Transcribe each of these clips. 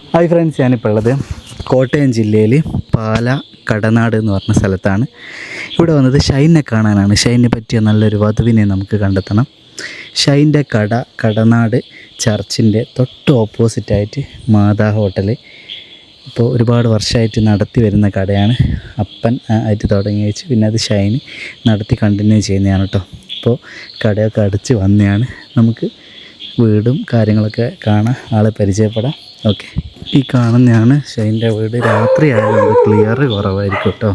Hi friends, ഞാനിപ്പോൾ ഉള്ളത് കോട്ടയം ജില്ലയിൽ പാല കടനാട് എന്ന് പറഞ്ഞ സ്ഥലത്താണ്. ഇവിടെ വന്നത് ഷൈനെ കാണാനാണ്. ഷൈനെ പറ്റിയ നല്ലൊരു വധുവിനെ നമുക്ക് കണ്ടെത്തണം. ഷൈൻ്റെ കട കടനാട് ചർച്ചിൻ്റെ തൊട്ട് ഓപ്പോസിറ്റായിട്ട് മാതാ ഹോട്ടൽ. ഇപ്പോൾ ഒരുപാട് വർഷമായിട്ട് നടത്തി വരുന്ന കടയാണ്. അപ്പൻ ആയിട്ട് തുടങ്ങി വെച്ച് പിന്നെ അത് ഷൈന് നടത്തി കണ്ടിന്യൂ ചെയ്യുന്നതാണ് കേട്ടോ. ഇപ്പോൾ കടയൊക്കെ അടച്ച് വന്നതാണ്. നമുക്ക് വീടും കാര്യങ്ങളൊക്കെ കാണാം, ആളെ പരിചയപ്പെടാം. ഓക്കെ, ഈ കാണുന്നതാണ് ഷൈൻ്റെ വീട്. രാത്രി ആയതുകൊണ്ട് ക്ലിയർ കുറവായിരിക്കും കേട്ടോ.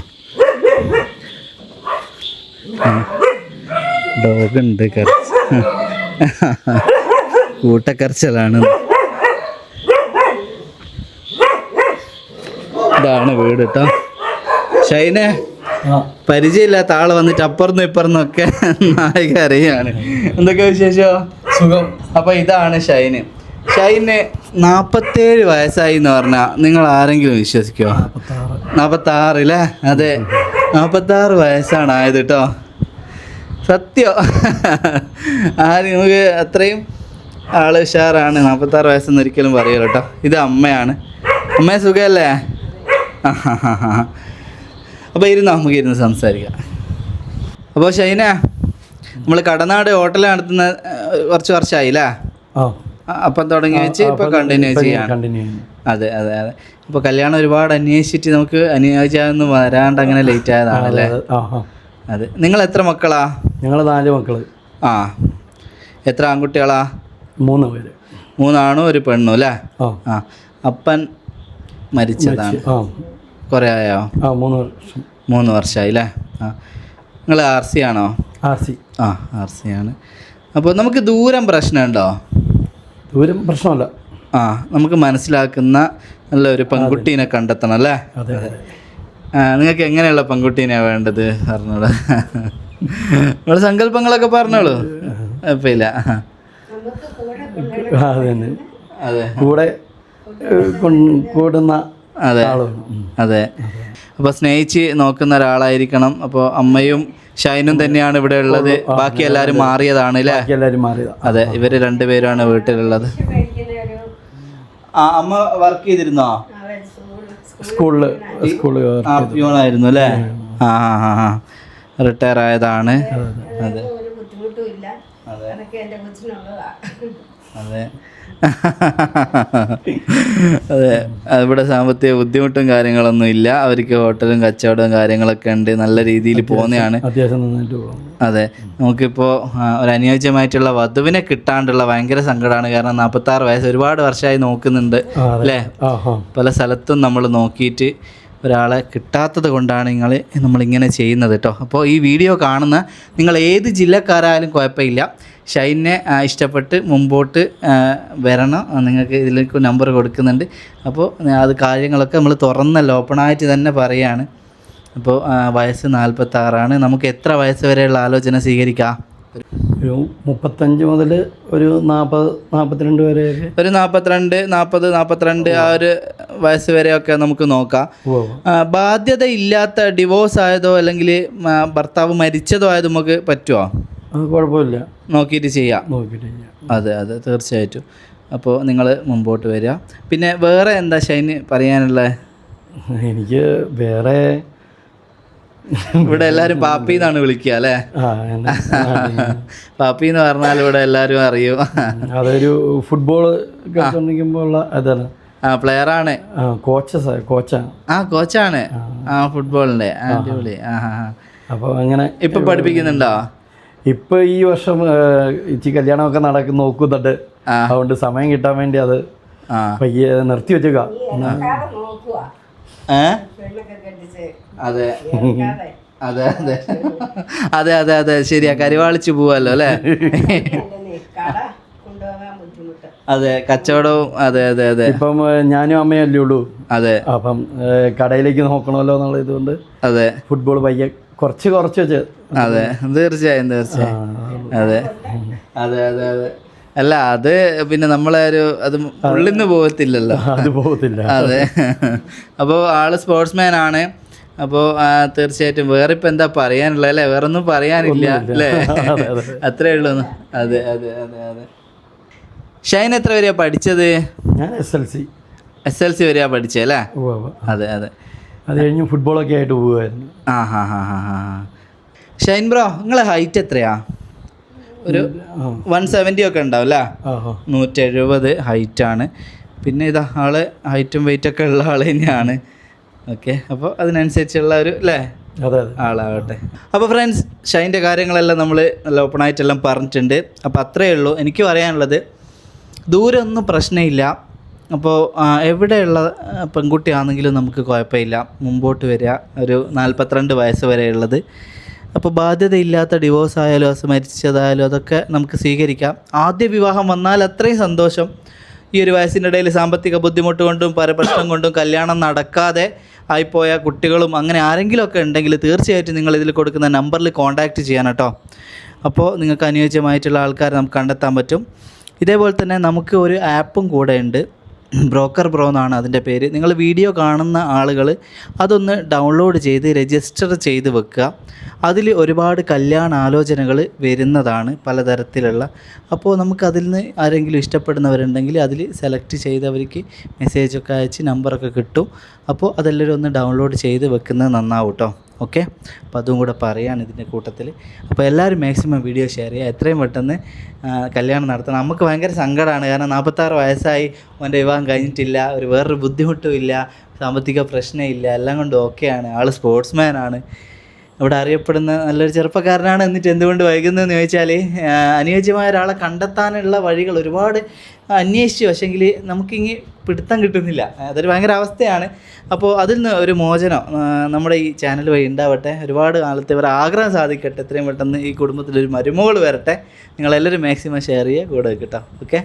ഡോഗുണ്ട്, കൂട്ടക്കരച്ചിലാണ്. ഇതാണ് വീട് കേട്ടോ. ഷൈനെ പരിചയമില്ലാത്ത ആള് വന്നിട്ട് അപ്പുറന്നും ഇപ്പുറന്നൊക്കെ നായിക അറിയാണ്. എന്തൊക്കെ വിശേഷം? സുഖം. അപ്പൊ ഇതാണ് ഷൈന്. ഷൈന് 47 വയസ്സായി എന്ന് പറഞ്ഞാൽ നിങ്ങൾ ആരെങ്കിലും വിശ്വസിക്കുമോ? 46 അല്ലേ? അതെ, 46 വയസ്സാണ് ആയത് കേട്ടോ. സത്യം. നമുക്ക് അത്രയും ആള് ഉഷാറാണ്. 46 വയസ്സെന്ന് ഒരിക്കലും പറയല്ലോ കേട്ടോ. ഇത് അമ്മയാണ്. അമ്മയെ സുഖമല്ലേ? അപ്പോൾ നമുക്ക് ഇരുന്ന് സംസാരിക്കാം. അപ്പോൾ ഷൈന, നമ്മൾ കടനാട് ഹോട്ടൽ നടത്തുന്ന കുറച്ച് വർഷമായില്ലേ? അപ്പം തുടങ്ങി വെച്ച് ഇപ്പോൾ കണ്ടിന്യൂ ചെയ്യാം. അതെ അതെ അതെ. ഇപ്പോൾ കല്യാണം ഒരുപാട് അന്വേഷിച്ചിട്ട് നമുക്ക് അനുയോജ്യമൊന്നും വരാണ്ട് അങ്ങനെ ലേറ്റ് ആയതാണല്ലേ? അതെ. നിങ്ങൾ എത്ര മക്കളാ? ഞങ്ങൾ 4 മക്കൾ. ആ, എത്ര ആൺകുട്ടികളാ? 3 പേര്. 3 ആണും 1 പെണ്ണും അല്ലേ? ആ. അപ്പൻ മരിച്ചതാണ്. കുറേ ആയോ? 3 വർഷമായി അല്ലേ? ആ. നിങ്ങൾ RC ആണോ? RC. ആ, RC ആണ്. അപ്പോൾ നമുക്ക് ദൂരം പ്രശ്നമുണ്ടോ? ദൂരം പ്രശ്നമല്ല. ആ, നമുക്ക് മനസ്സിലാക്കുന്ന നല്ലൊരു പെൺകുട്ടീനെ കണ്ടെത്തണം അല്ലേ? അതെ. നിങ്ങൾക്ക് എങ്ങനെയുള്ള പെൺകുട്ടീനെയാണ് വേണ്ടത് പറഞ്ഞോളൂ. നിങ്ങൾ സങ്കല്പങ്ങളൊക്കെ പറഞ്ഞോളൂ, കുഴപ്പമില്ല. അതന്നെ. അതെ, കൂടെ കൂടുന്ന. അതെ അതെ. അപ്പോൾ സ്നേഹിച്ച് നോക്കുന്ന ഒരാളായിരിക്കണം. അപ്പോൾ അമ്മയും ഷൈനും തന്നെയാണ് ഇവിടെ ഉള്ളത്. ബാക്കി എല്ലാവരും മാറിയതാണ് അല്ലേ? അതെ, ഇവർ 2 പേരാണ് വീട്ടിലുള്ളത്. ആ, അമ്മ വർക്ക് ചെയ്തിരുന്നോ? സ്കൂളിൽ പ്യൂണായിരുന്നു അല്ലേ? ആ ആ ആ, റിട്ടയർ ആയതാണ്. അതെ അതെ അതെ. ഇവിടെ സാമ്പത്തിക ബുദ്ധിമുട്ടും കാര്യങ്ങളൊന്നും ഇല്ല. അവർക്ക് ഹോട്ടലും കച്ചവടവും കാര്യങ്ങളൊക്കെ ഉണ്ട്. നല്ല രീതിയിൽ പോകുന്നതാണ്. അതെ. നമുക്കിപ്പോൾ ഒരു അനുയോജ്യമായിട്ടുള്ള വധുവിനെ കിട്ടാണ്ടുള്ള ഭയങ്കര സങ്കടമാണ്. കാരണം 46 വയസ്സ്, ഒരുപാട് വർഷമായി നോക്കുന്നുണ്ട് അല്ലേ? പല സ്ഥലത്തും നമ്മൾ നോക്കിയിട്ട് ഒരാളെ കിട്ടാത്തത് കൊണ്ടാണ് നമ്മളിങ്ങനെ ചെയ്യുന്നത് കേട്ടോ. അപ്പോൾ ഈ വീഡിയോ കാണുന്ന നിങ്ങൾ ഏത് ജില്ലക്കാരായാലും കുഴപ്പമില്ല. ഷൈനെ ഇഷ്ടപ്പെട്ട് മുമ്പോട്ട് വരണം. നിങ്ങൾക്ക് ഇതിലേക്ക് നമ്പർ കൊടുക്കുന്നുണ്ട്. അപ്പോൾ അത് കാര്യങ്ങളൊക്കെ നമ്മൾ തുറന്നല്ല, ഓപ്പണായിട്ട് തന്നെ പറയുകയാണ്. അപ്പോൾ വയസ്സ് 46 നമുക്ക് എത്ര വയസ്സ് വരെയുള്ള ആലോചന സ്വീകരിക്കാം? ഒരു 35 മുതൽ ഒരു 40-42 വരെ. ഒരു 42, 40, 42 ആ ഒരു വയസ്സ് വരെയൊക്കെ നമുക്ക് നോക്കാം. ബാധ്യത ഇല്ലാത്ത ഡിവോഴ്സ് ആയതോ അല്ലെങ്കിൽ ഭർത്താവ് മരിച്ചതോ ആയത് നമുക്ക് പറ്റുമോ? കുഴപ്പമില്ല, നോക്കിയിട്ട് ചെയ്യാം. അതെ അതെ, തീർച്ചയായിട്ടും. അപ്പോൾ നിങ്ങൾ മുമ്പോട്ട് വരിക. പിന്നെ വേറെ എന്താ ഷൈന് പറയാനുള്ളത്? എനിക്ക് വേറെ, ഇവിടെ എല്ലാവരും പാപ്പി എന്നാണ് വിളിക്കുക അല്ലേ? പാപ്പി എന്ന് പറഞ്ഞാൽ ഇവിടെ എല്ലാവരും അറിയും. അതൊരു ഫുട്ബോൾ കളിച്ചോണ്ടിരിക്കുമ്പോൾ അതാണ്. ആ, പ്ലെയറാണ്. കോച്ചാണ്. ആ, കോച്ചാണ്. ആ, ഫുട്ബോളിൻ്റെ. അടിപൊളി. ആ ആ. അപ്പോൾ അങ്ങനെ ഇപ്പം പഠിപ്പിക്കുന്നുണ്ടോ? ഇപ്പം ഈ വർഷം ഇച്ചി കല്യാണമൊക്കെ നോക്കുന്നുണ്ട്. അതുകൊണ്ട് സമയം കിട്ടാൻ വേണ്ടി അത് പയ്യെ നിർത്തി വെച്ചേക്കാം. അതെ അതെ അതെ അതെ അതെ അതെ, ശരിയാ. കരിവാളിച്ച് പോവല്ലോ അല്ലേ? അതെ, കച്ചവടവും. അതെ അതെ അതെ. ഇപ്പം ഞാനും അമ്മയല്ലേ ഉള്ളൂ. അതെ. അപ്പം കടയിലേക്ക് നോക്കണമല്ലോ എന്നുള്ള ഇതുകൊണ്ട് അതെ ഫുട്ബോൾ പയ്യെ കുറച്ച് വെച്ച്. അതെ, തീർച്ചയായും തീർച്ചയായും. അതെ അതെ അതെ അതെ. അല്ല, അത് പിന്നെ നമ്മളെ അത് ഉള്ളിൽ നിന്ന് പോകത്തില്ലല്ലോ. അത് പോകത്തില്ല. അതെ. അപ്പോൾ ആള് സ്പോർട്സ്മാൻ ആണ്. അപ്പോൾ തീർച്ചയായിട്ടും വേറെ ഇപ്പം എന്താ പറയാനുള്ളത് അല്ലേ? വേറെ ഒന്നും പറയാനില്ല അല്ലേ? അത്രേ ഉള്ളൂ. അതെ അതെ അതെ അതെ. ഷൈൻ എത്ര വരെയാണ് പഠിച്ചത്? ഞാൻ SLC. SLC വരെയാ പഠിച്ചല്ലേ? അതെ അതെ. അത് കഴിഞ്ഞ് ഫുട്ബോളൊക്കെ ആയിട്ട് പോവുമായിരുന്നു. ഷൈൻ ബ്രോ, നിങ്ങളെ ഹൈറ്റ് എത്രയാ? ഒരു 170 ഒക്കെ ഉണ്ടാവും അല്ലേ? 170 ഹൈറ്റാണ്. പിന്നെ ഇതാ ആള് ഹൈറ്റും വെയിറ്റൊക്കെ ഉള്ള ആൾ തന്നെയാണ്. ഓക്കെ, അപ്പോൾ അതിനനുസരിച്ചുള്ള ഒരു അല്ലേ ആളാവട്ടെ. അപ്പോൾ ഫ്രണ്ട്സ്, ഷൈൻ്റെ കാര്യങ്ങളെല്ലാം നമ്മൾ നല്ല ഓപ്പണായിട്ടെല്ലാം പറഞ്ഞിട്ടുണ്ട്. അപ്പോൾ അത്രയേ ഉള്ളൂ എനിക്ക് പറയാനുള്ളത്. ദൂരമൊന്നും പ്രശ്നമില്ല. അപ്പോൾ എവിടെയുള്ള പെൺകുട്ടിയാണെങ്കിലും നമുക്ക് കുഴപ്പമില്ല, മുമ്പോട്ട് വരിക. ഒരു 42 വയസ്സ് വരെയുള്ളത്. അപ്പോൾ ബാധ്യതയില്ലാത്ത ഡിവോഴ്സ് ആയാലും മരിച്ചതായാലും അതൊക്കെ നമുക്ക് സ്വീകരിക്കാം. ആദ്യ വിവാഹം വന്നാൽ അത്രയും സന്തോഷം. ഈ ഒരു വയസ്സിൻ്റെ ഇടയിൽ സാമ്പത്തിക ബുദ്ധിമുട്ട് കൊണ്ടും പരപ്രശ്നം കൊണ്ടും കല്യാണം നടക്കാതെ ആയിപ്പോയ കുട്ടികളും അങ്ങനെ ആരെങ്കിലുമൊക്കെ ഉണ്ടെങ്കിൽ തീർച്ചയായിട്ടും നിങ്ങൾ ഇതിൽ കൊടുക്കുന്ന നമ്പറിൽ കോൺടാക്റ്റ് ചെയ്യാൻ കേട്ടോ. അപ്പോൾ നിങ്ങൾക്ക് അനുയോജ്യമായിട്ടുള്ള ആൾക്കാരെ നമുക്ക് കണ്ടെത്താൻ പറ്റും. ഇതേപോലെ തന്നെ നമുക്ക് ഒരു ആപ്പും കൂടെ ഉണ്ട്, ബ്രോക്കർ ബ്രോ എന്നാണ് അതിൻ്റെ പേര്. നിങ്ങൾ വീഡിയോ കാണുന്ന ആളുകൾ അതൊന്ന് ഡൗൺലോഡ് ചെയ്ത് രജിസ്റ്റർ ചെയ്ത് വെക്കുക. അതിൽ ഒരുപാട് കല്യാണ ആലോചനകൾ വരുന്നതാണ് പലതരത്തിലുള്ള. അപ്പോൾ നമുക്കതിൽ നിന്ന് ആരെങ്കിലും ഇഷ്ടപ്പെടുന്നവരുണ്ടെങ്കിൽ അതിൽ സെലക്ട് ചെയ്ത് അവർക്ക് മെസ്സേജൊക്കെ അയച്ച് നമ്പറൊക്കെ കിട്ടും. അപ്പോൾ അതെല്ലാവരും ഒന്ന് ഡൗൺലോഡ് ചെയ്ത് വെക്കുന്നത് നന്നാവും കേട്ടോ. ഓക്കെ, അപ്പോൾ അതും കൂടെ പറയാണ് ഇതിൻ്റെ കൂട്ടത്തിൽ. അപ്പോൾ എല്ലാവരും മാക്സിമം വീഡിയോ ഷെയർ ചെയ്യുക, എത്രയും പെട്ടെന്ന് കല്യാണം നടത്തണം. നമുക്ക് ഭയങ്കര സങ്കടമാണ്, കാരണം 46 വയസ്സായി, അവൻ്റെ വിവാഹം കഴിഞ്ഞിട്ടില്ല, വേറൊരു ബുദ്ധിമുട്ടും ഇല്ല, സാമ്പത്തിക പ്രശ്നമില്ല, എല്ലാം കൊണ്ട് ഓക്കെയാണ്. ആൾ സ്പോർട്സ്മാനാണ്, ഇവിടെ അറിയപ്പെടുന്ന നല്ലൊരു ചെറുപ്പക്കാരനാണ്. എന്നിട്ട് എന്തുകൊണ്ട് വൈകുന്നതെന്ന് ചോദിച്ചാൽ അനുയോജ്യമായ ഒരാളെ കണ്ടെത്താനുള്ള വഴികൾ ഒരുപാട് അന്വേഷിച്ചു, പക്ഷേങ്കിൽ നമുക്കിങ്ങ് പിടുത്തം കിട്ടുന്നില്ല. അതൊരു ഭയങ്കര അവസ്ഥയാണ്. അപ്പോൾ അതിൽ നിന്ന് ഒരു മോചനം നമ്മുടെ ഈ ചാനൽ വഴി ഉണ്ടാവട്ടെ. ഒരുപാട് കാലത്തെ ഒരു ആഗ്രഹം സാധിക്കട്ടെ. എത്രയും പെട്ടെന്ന് ഈ കുടുംബത്തിലൊരു മരുമകൾ വരട്ടെ. നിങ്ങളെല്ലാവരും മാക്സിമം ഷെയർ ചെയ്യുക, കൂടെ കേട്ടോ. ഓക്കെ.